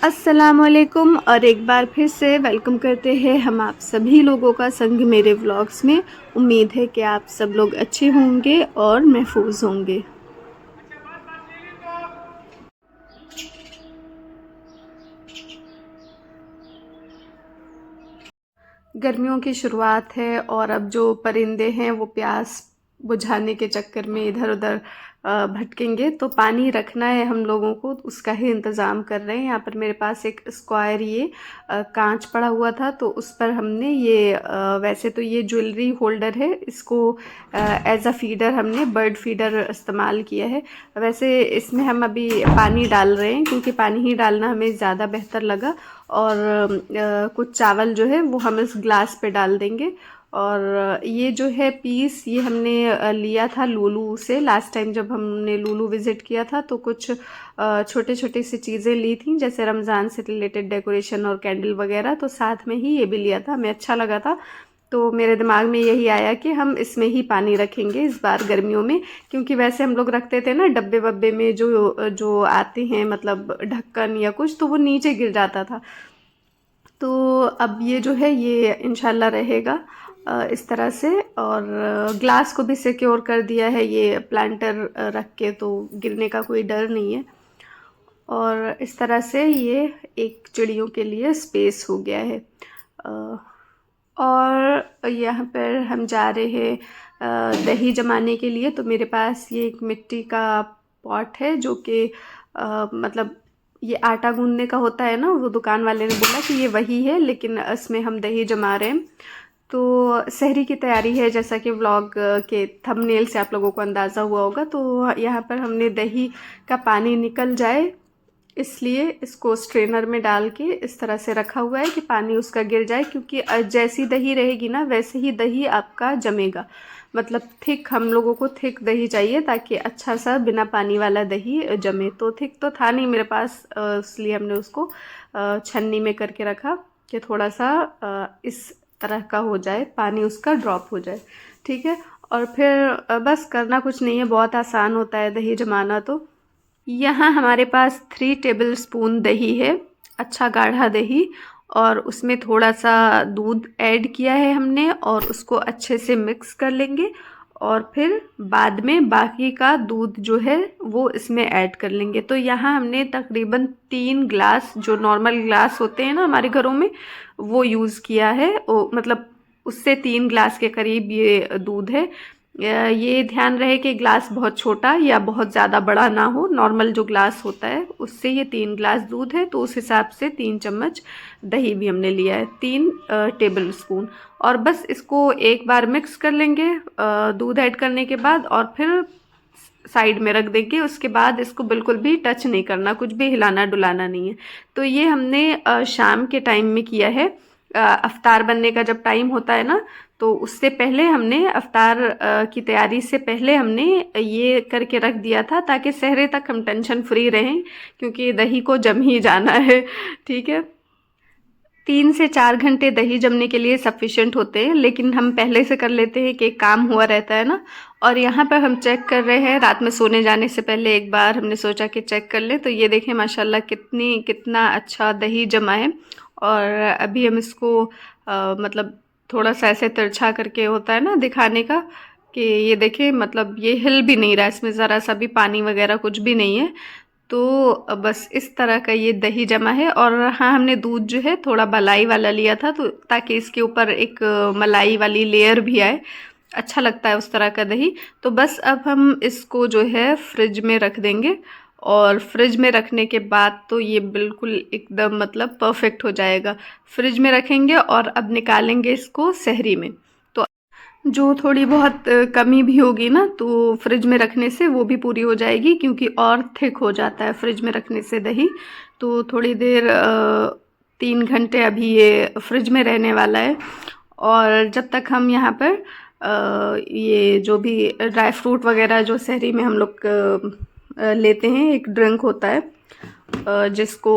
अस्सलामुअलैकुम और एक बार फिर से वेलकम करते हैं हम आप सभी लोगों का संग मेरे व्लॉग्स में। उम्मीद है कि आप सब लोग अच्छे होंगे और महफूज होंगे। गर्मियों की शुरुआत है और अब जो परिंदे हैं वो प्यास बुझाने के चक्कर में इधर उधर भटकेंगे, तो पानी रखना है हम लोगों को, उसका ही इंतज़ाम कर रहे हैं। यहाँ पर मेरे पास एक स्क्वायर ये कांच पड़ा हुआ था, तो उस पर हमने ये वैसे तो ये ज्वेलरी होल्डर है, इसको एज अ फीडर हमने बर्ड फीडर इस्तेमाल किया है। वैसे इसमें हम अभी पानी डाल रहे हैं क्योंकि पानी ही डालना हमें ज़्यादा बेहतर लगा। और कुछ चावल जो है वो हम इस ग्लास पे डाल देंगे। और ये जो है पीस ये हमने लिया था लूलू से। लास्ट टाइम जब हमने लूलू विज़िट किया था तो कुछ छोटे छोटे सी चीज़ें ली थी, जैसे रमज़ान से रिलेटेड डेकोरेशन और कैंडल वगैरह, तो साथ में ही ये भी लिया था, हमें अच्छा लगा था। तो मेरे दिमाग में यही आया कि हम इसमें ही पानी रखेंगे इस बार गर्मियों में, क्योंकि वैसे हम लोग रखते थे ना डब्बे वब्बे में जो जो आते हैं, मतलब ढक्कन या कुछ, तो वो नीचे गिर जाता था। तो अब ये जो है ये इंशाल्लाह रहेगा इस तरह से। और ग्लास को भी सिक्योर कर दिया है ये प्लांटर रख के, तो गिरने का कोई डर नहीं है। और इस तरह से ये एक चिड़ियों के लिए स्पेस हो गया है। अ, और यहाँ पर हम जा रहे हैं दही जमाने के लिए। तो मेरे पास ये एक मिट्टी का पॉट है जो कि मतलब ये आटा गूंदने का होता है ना, वो दुकान वाले ने बोला कि ये वही है, लेकिन इसमें हम दही जमा रहे हैं। तो सहरी की तैयारी है, जैसा कि व्लॉग के थंबनेल से आप लोगों को अंदाज़ा हुआ होगा। तो यहाँ पर हमने दही का पानी निकल जाए इसलिए इसको स्ट्रेनर में डाल के इस तरह से रखा हुआ है कि पानी उसका गिर जाए, क्योंकि जैसी दही रहेगी ना वैसे ही दही आपका जमेगा। मतलब थिक, हम लोगों को थिक दही चाहिए ताकि अच्छा सा बिना पानी वाला दही जमे। तो थिक तो था नहीं मेरे पास, इसलिए हमने उसको छन्नी में करके रखा कि थोड़ा सा इस तरह का हो जाए, पानी उसका ड्रॉप हो जाए। ठीक है। और फिर बस करना कुछ नहीं है, बहुत आसान होता है दही जमाना। तो यहाँ हमारे पास 3 टेबल स्पून दही है, अच्छा गाढ़ा दही, और उसमें थोड़ा सा दूध ऐड किया है हमने, और उसको अच्छे से मिक्स कर लेंगे। और फिर बाद में बाकी का दूध जो है वो इसमें ऐड कर लेंगे। तो यहाँ हमने तकरीबन 3 ग्लास, जो नॉर्मल ग्लास होते हैं ना हमारे घरों में, वो यूज़ किया है। मतलब उससे 3 ग्लास के करीब ये दूध है। ये ध्यान रहे कि ग्लास बहुत छोटा या बहुत ज़्यादा बड़ा ना हो, नॉर्मल जो ग्लास होता है उससे ये 3 ग्लास दूध है, तो उस हिसाब से 3 चम्मच दही भी हमने लिया है, 3 टेबल स्पून। और बस इसको एक बार मिक्स कर लेंगे दूध ऐड करने के बाद, और फिर साइड में रख देंगे। उसके बाद इसको बिल्कुल भी टच नहीं करना, कुछ भी हिलाना डुलाना नहीं है। तो ये हमने शाम के टाइम में किया है। अफ्तार बनने का जब टाइम होता है ना, तो उससे पहले हमने अफ्तार की तैयारी से पहले हमने ये करके रख दिया था, ताकि सहरे तक हम टेंशन फ्री रहें, क्योंकि दही को जम ही जाना है। ठीक है। 3 से 4 घंटे दही जमने के लिए सफिशिएंट होते हैं, लेकिन हम पहले से कर लेते हैं कि काम हुआ रहता है ना। और यहाँ पर हम चेक कर रहे हैं, रात में सोने जाने से पहले एक बार हमने सोचा कि चेक कर लें। तो ये देखें माशाल्लाह कितना अच्छा दही जमा है। और अभी हम इसको मतलब थोड़ा सा ऐसे तिरछा करके होता है ना दिखाने का, कि ये देखें, मतलब ये हिल भी नहीं रहा, इसमें ज़रा सा भी पानी वगैरह कुछ भी नहीं है। तो बस इस तरह का ये दही जमा है। और हाँ, हमने दूध जो है थोड़ा मलाई वाला लिया था, तो ताकि इसके ऊपर एक मलाई वाली लेयर भी आए, अच्छा लगता है उस तरह का दही। तो बस अब हम इसको जो है फ्रिज में रख देंगे, और फ्रिज में रखने के बाद तो ये बिल्कुल एकदम मतलब परफेक्ट हो जाएगा। फ्रिज में रखेंगे और अब निकालेंगे इसको सहरी में। तो जो थोड़ी बहुत कमी भी होगी ना, तो फ्रिज में रखने से वो भी पूरी हो जाएगी, क्योंकि और थिक हो जाता है फ्रिज में रखने से दही। तो थोड़ी देर 3 घंटे अभी ये फ्रिज में रहने वाला है। और जब तक हम यहाँ पर ये जो भी ड्राई फ्रूट वगैरह जो सहरी में हम लोग लेते हैं, एक ड्रिंक होता है जिसको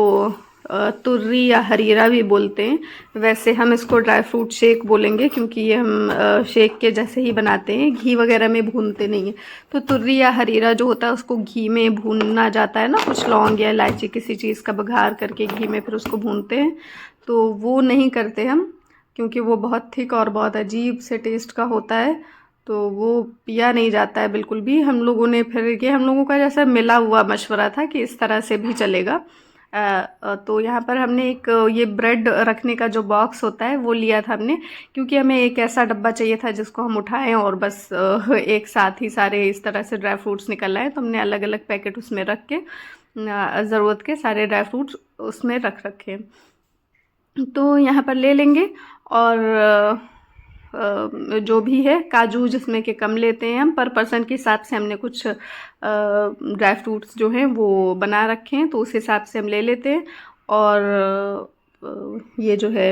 तुर्री या हरीरा भी बोलते हैं। वैसे हम इसको ड्राई फ्रूट शेक बोलेंगे क्योंकि ये हम शेक के जैसे ही बनाते हैं, घी वगैरह में भूनते नहीं हैं। तो तुर्री या हरीरा जो होता है उसको घी में भूनना जाता है ना, कुछ लौंग या इलायची किसी चीज़ का बघार करके घी में फिर उसको भूनते हैं। तो वो नहीं करते हम, क्योंकि वो बहुत थिक और बहुत अजीब से टेस्ट का होता है, तो वो पिया नहीं जाता है बिल्कुल भी। हम लोगों ने फिर ये हम लोगों का जैसा मिला हुआ मशवरा था कि इस तरह से भी चलेगा। तो यहाँ पर हमने एक ये ब्रेड रखने का जो बॉक्स होता है वो लिया था हमने, क्योंकि हमें एक ऐसा डब्बा चाहिए था जिसको हम उठाएं और बस एक साथ ही सारे इस तरह से ड्राई फ्रूट्स निकल आए। तो हमने अलग अलग पैकेट उसमें रख के ज़रूरत के सारे ड्राई फ्रूट्स उसमें रख रखे। तो यहाँ पर ले लेंगे और जो भी है काजू जिसमें कि कम लेते हैं हम, पर पर्सन के हिसाब से हमने कुछ ड्राई फ्रूट्स जो हैं वो बना रखे हैं, तो उस हिसाब से हम ले लेते हैं। और ये जो है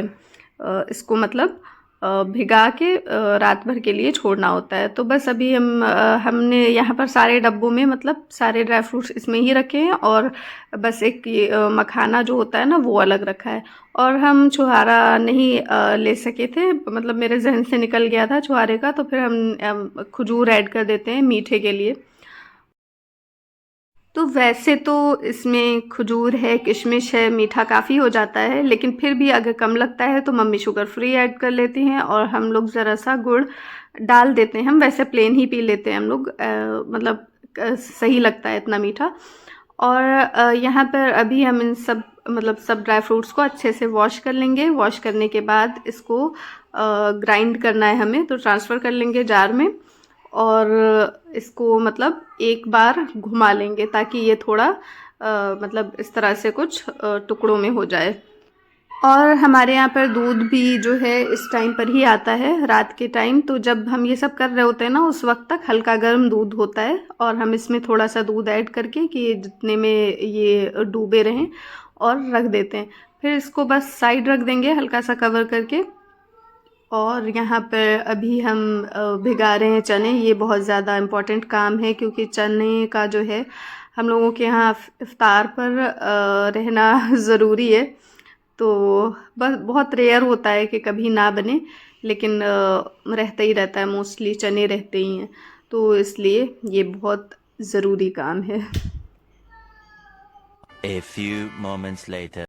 इसको मतलब भिगा के रात भर के लिए छोड़ना होता है। तो बस अभी हमने यहाँ पर सारे डब्बों में मतलब सारे ड्राई फ्रूट्स इसमें ही रखे हैं, और बस एक ये मखाना जो होता है ना वो अलग रखा है। और हम छुहारा नहीं ले सके थे, मतलब मेरे जहन से निकल गया था छुहारे का, तो फिर हम खजूर ऐड कर देते हैं मीठे के लिए। तो वैसे तो इसमें खजूर है, किशमिश है, मीठा काफ़ी हो जाता है, लेकिन फिर भी अगर कम लगता है तो मम्मी शुगर फ्री ऐड कर लेती हैं और हम लोग ज़रा सा गुड़ डाल देते हैं। हम वैसे प्लेन ही पी लेते हैं हम लोग, मतलब सही लगता है इतना मीठा। और यहाँ पर अभी हम इन सब मतलब सब ड्राई फ्रूट्स को अच्छे से वॉश कर लेंगे। वॉश करने के बाद इसको ग्राइंड करना है हमें, तो ट्रांसफ़र कर लेंगे जार में और इसको मतलब एक बार घुमा लेंगे ताकि ये थोड़ा मतलब इस तरह से कुछ टुकड़ों में हो जाए। और हमारे यहाँ पर दूध भी जो है इस टाइम पर ही आता है, रात के टाइम। तो जब हम ये सब कर रहे होते हैं ना उस वक्त तक हल्का गर्म दूध होता है, और हम इसमें थोड़ा सा दूध ऐड करके कि ये जितने में ये डूबे रहें और रख देते हैं। फिर इसको बस साइड रख देंगे हल्का सा कवर करके। और यहाँ पर अभी हम भिगा रहे हैं चने। ये बहुत ज़्यादा इम्पॉर्टेंट काम है क्योंकि चने का जो है हम लोगों के यहाँ इफ्तार पर रहना ज़रूरी है। तो बस बहुत रेयर होता है कि कभी ना बने, लेकिन रहता ही रहता है, मोस्टली चने रहते ही हैं, तो इसलिए ये बहुत ज़रूरी काम है। A few moments later.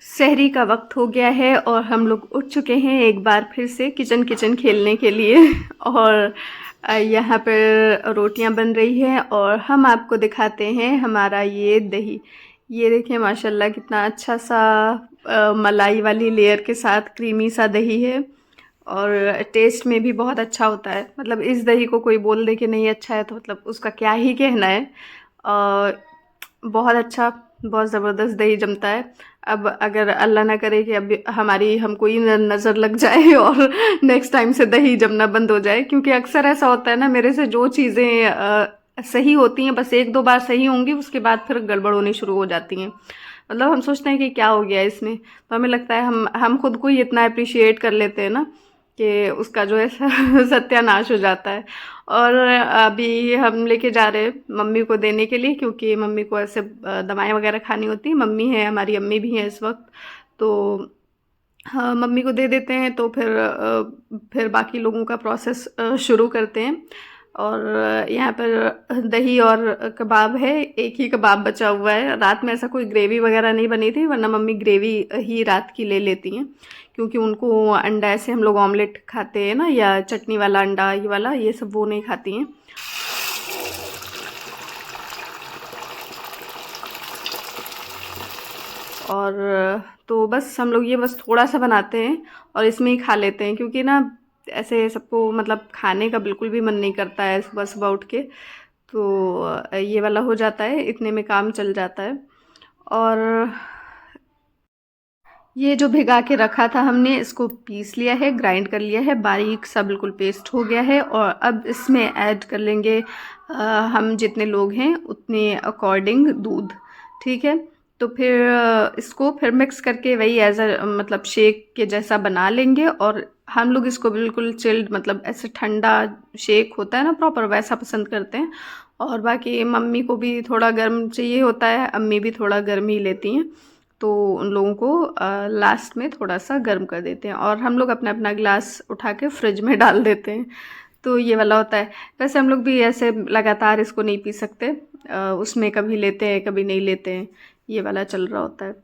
सहरी का वक्त हो गया है और हम लोग उठ चुके हैं एक बार फिर से किचन किचन खेलने के लिए। और यहाँ पर रोटियां बन रही हैं और हम आपको दिखाते हैं हमारा ये दही। ये देखिए माशाल्लाह कितना अच्छा सा मलाई वाली लेयर के साथ क्रीमी सा दही है, और टेस्ट में भी बहुत अच्छा होता है। मतलब इस दही को कोई बोल दे कि नहीं अच्छा है तो मतलब उसका क्या ही कहना है। बहुत अच्छा, बहुत ज़बरदस्त दही जमता है। अब अगर अल्लाह ना करे कि अब हमारी हमको ही नज़र लग जाए और नेक्स्ट टाइम से दही जमना बंद हो जाए, क्योंकि अक्सर ऐसा होता है ना मेरे से, जो चीज़ें सही होती हैं बस एक दो बार सही होंगी, उसके बाद फिर गड़बड़ होनी शुरू हो जाती हैं। मतलब हम सोचते हैं कि क्या हो गया इसमें, तो हमें लगता है हम खुद को ही इतना अप्रिशिएट कर लेते हैं ना कि उसका जो है सत्यानाश हो जाता है। और अभी हम लेके जा रहे हैं मम्मी को देने के लिए, क्योंकि मम्मी को ऐसे दवाएं वगैरह खानी होती है। मम्मी है, हमारी अम्मी भी हैं इस वक्त, तो हाँ मम्मी को दे देते हैं, तो फिर बाकी लोगों का प्रोसेस शुरू करते हैं। और यहाँ पर दही और कबाब है, एक ही कबाब बचा हुआ है। रात में ऐसा कोई ग्रेवी वगैरह नहीं बनी थी, वरना मम्मी ग्रेवी ही रात की ले लेती हैं, क्योंकि उनको अंडा ऐसे हम लोग ऑमलेट खाते हैं ना, या चटनी वाला अंडा ये वाला, ये सब वो नहीं खाती हैं। और तो बस हम लोग ये बस थोड़ा सा बनाते हैं और इसमें ही खा लेते हैं, क्योंकि ना ऐसे सबको मतलब खाने का बिल्कुल भी मन नहीं करता है सुबह सुबह उठ के, तो ये वाला हो जाता है, इतने में काम चल जाता है। और ये जो भिगा के रखा था हमने, इसको पीस लिया है, ग्राइंड कर लिया है, बारीक सा बिल्कुल पेस्ट हो गया है। और अब इसमें ऐड कर लेंगे हम जितने लोग हैं उतने अकॉर्डिंग दूध, ठीक है। तो फिर इसको फिर मिक्स करके वही एज अ मतलब शेक के जैसा बना लेंगे। और हम लोग इसको बिल्कुल चिल्ड मतलब ऐसे ठंडा शेक होता है ना प्रॉपर, वैसा पसंद करते हैं। और बाकी मम्मी को भी थोड़ा गर्म चाहिए होता है, अम्मी भी थोड़ा गर्म ही लेती हैं, तो उन लोगों को लास्ट में थोड़ा सा गर्म कर देते हैं। और हम लोग अपना अपना गिलास उठा के फ्रिज में डाल देते हैं, तो ये वाला होता है। वैसे हम लोग भी ऐसे लगातार इसको नहीं पी सकते, उसमें कभी लेते हैं कभी नहीं लेते हैं, ये वाला चल रहा होता है।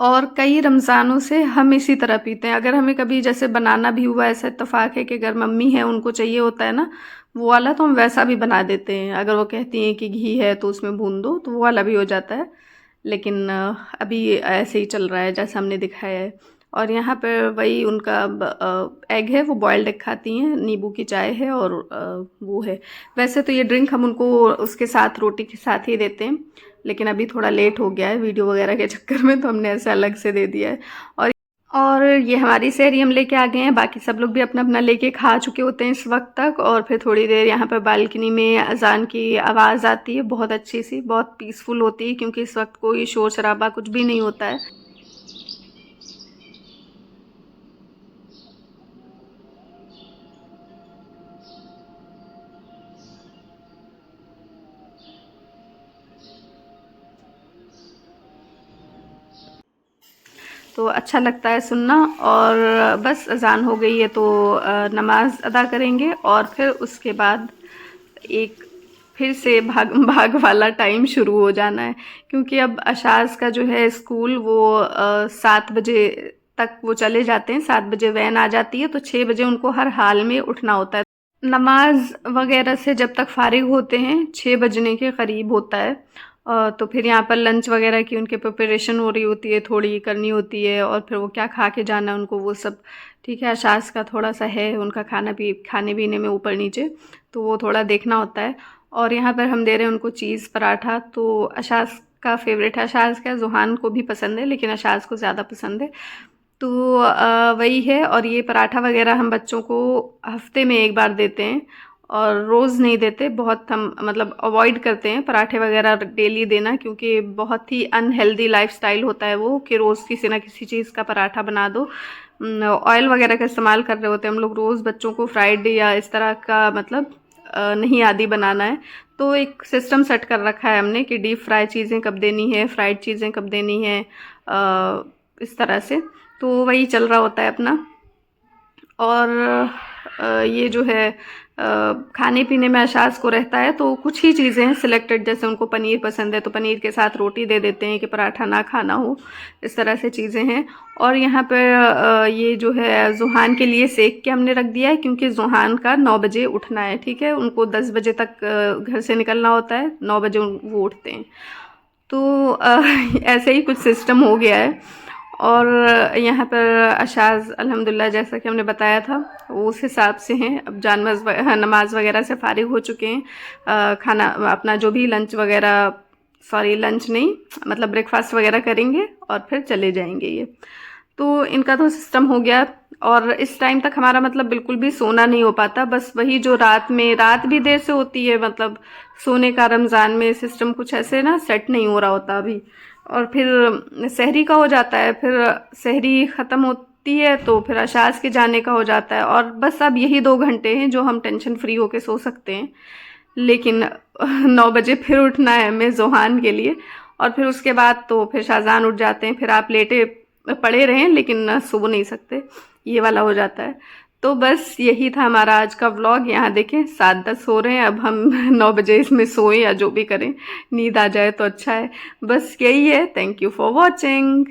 और कई रमज़ानों से हम इसी तरह पीते हैं। अगर हमें कभी जैसे बनाना भी हुआ, ऐसा इत्तेफाक है कि अगर मम्मी है उनको चाहिए होता है ना वो वाला, तो हम वैसा भी बना देते हैं। अगर वो कहती हैं कि घी है तो उसमें भून दो, तो वो वाला भी हो जाता है। लेकिन अभी ऐसे ही चल रहा है जैसा हमने दिखाया है। और यहाँ पर वही उनका एग है, वो बॉयल्ड एग खाती हैं, नींबू की चाय है और वो है। वैसे तो ये ड्रिंक हम उनको उसके साथ रोटी के साथ ही देते हैं, लेकिन अभी थोड़ा लेट हो गया है वीडियो वगैरह के चक्कर में, तो हमने ऐसे अलग से दे दिया है। और ये हमारी सहरी हम लेके आ गए हैं, बाकी सब लोग भी अपना अपना लेके खा चुके होते हैं इस वक्त तक। और फिर थोड़ी देर यहाँ पर बालकनी में अजान की आवाज़ आती है, बहुत अच्छी सी, बहुत पीसफुल होती है, क्योंकि इस वक्त कोई शोर शराबा कुछ भी नहीं होता है। तो अच्छा लगता है सुनना। और बस अजान हो गई है तो नमाज अदा करेंगे, और फिर उसके बाद एक फिर से भाग भाग वाला टाइम शुरू हो जाना है। क्योंकि अब अशाज का जो है स्कूल वो 7 बजे तक वो चले जाते हैं, 7 बजे वैन आ जाती है, तो 6 बजे उनको हर हाल में उठना होता है। नमाज वगैरह से जब तक फारिग होते हैं 6 बजने के करीब होता है। तो फिर यहाँ पर लंच वगैरह की उनके प्रिपरेशन हो रही होती है, थोड़ी करनी होती है, और फिर वो क्या खा के जाना है उनको वो सब। ठीक है, अशाज का थोड़ा सा है उनका खाने पीने में ऊपर नीचे, तो वो थोड़ा देखना होता है। और यहाँ पर हम दे रहे हैं उनको चीज़ पराठा, तो अशाज का फेवरेट है। अशाज का जुहान को भी पसंद है, लेकिन अशाज को ज़्यादा पसंद है, तो वही है। और ये पराठा वगैरह हम बच्चों को हफ्ते में एक बार देते हैं, और रोज़ नहीं देते, बहुत हम मतलब अवॉइड करते हैं पराठे वगैरह डेली देना, क्योंकि बहुत ही अनहेल्दी लाइफस्टाइल होता है वो, कि रोज़ किसी ना किसी चीज़ का पराठा बना दो। ऑयल वगैरह का इस्तेमाल कर रहे होते हैं हम लोग रोज़, बच्चों को फ्राइड या इस तरह का मतलब नहीं आदि बनाना है। तो एक सिस्टम सेट कर रखा है हमने कि डीप फ्राई चीज़ें कब देनी है, फ्राइड चीज़ें कब देनी है, इस तरह से। तो वही चल रहा होता है अपना। और ये जो है खाने पीने में अशाज को रहता है, तो कुछ ही चीज़ें हैं सिलेक्टेड, जैसे उनको पनीर पसंद है तो पनीर के साथ रोटी दे देते हैं कि पराठा ना खाना हो, इस तरह से चीज़ें हैं। और यहाँ पर ये जो है जुहान के लिए सेक के हमने रख दिया है, क्योंकि जुहान का 9 बजे उठना है। ठीक है, उनको 10 बजे तक घर से निकलना होता है, 9 बजे वो उठते हैं, तो ऐसे ही कुछ सिस्टम हो गया है। और यहाँ पर अशाज अल्हम्दुलिल्लाह जैसा कि हमने बताया था वो उस हिसाब से हैं। अब नमाज वगैरह से फारिग हो चुके हैं, खाना अपना जो भी लंच वगैरह, सॉरी लंच नहीं मतलब ब्रेकफास्ट वगैरह करेंगे और फिर चले जाएंगे ये। तो इनका तो सिस्टम हो गया। और इस टाइम तक हमारा मतलब बिल्कुल भी सोना नहीं हो पाता, बस वही जो रात भी देर से होती है, मतलब सोने का रमज़ान में सिस्टम कुछ ऐसे ना सेट नहीं हो रहा होता अभी। और फिर सहरी का हो जाता है, फिर सहरी ख़त्म होती है तो फिर अशाज के जाने का हो जाता है। और बस अब यही 2 घंटे हैं जो हम टेंशन फ्री होके सो सकते हैं, लेकिन 9 बजे फिर उठना है हमें ज़ोहान के लिए। और फिर उसके बाद तो फिर शाहजहान उठ जाते हैं, फिर आप लेटे पड़े रहें लेकिन सो नहीं सकते, ये वाला हो जाता है। तो बस यही था हमारा आज का व्लॉग। यहाँ देखें 7:10 हो रहे हैं, अब हम 9 बजे इसमें सोएं या जो भी करें, नींद आ जाए तो अच्छा है। बस यही है। Thank you for watching.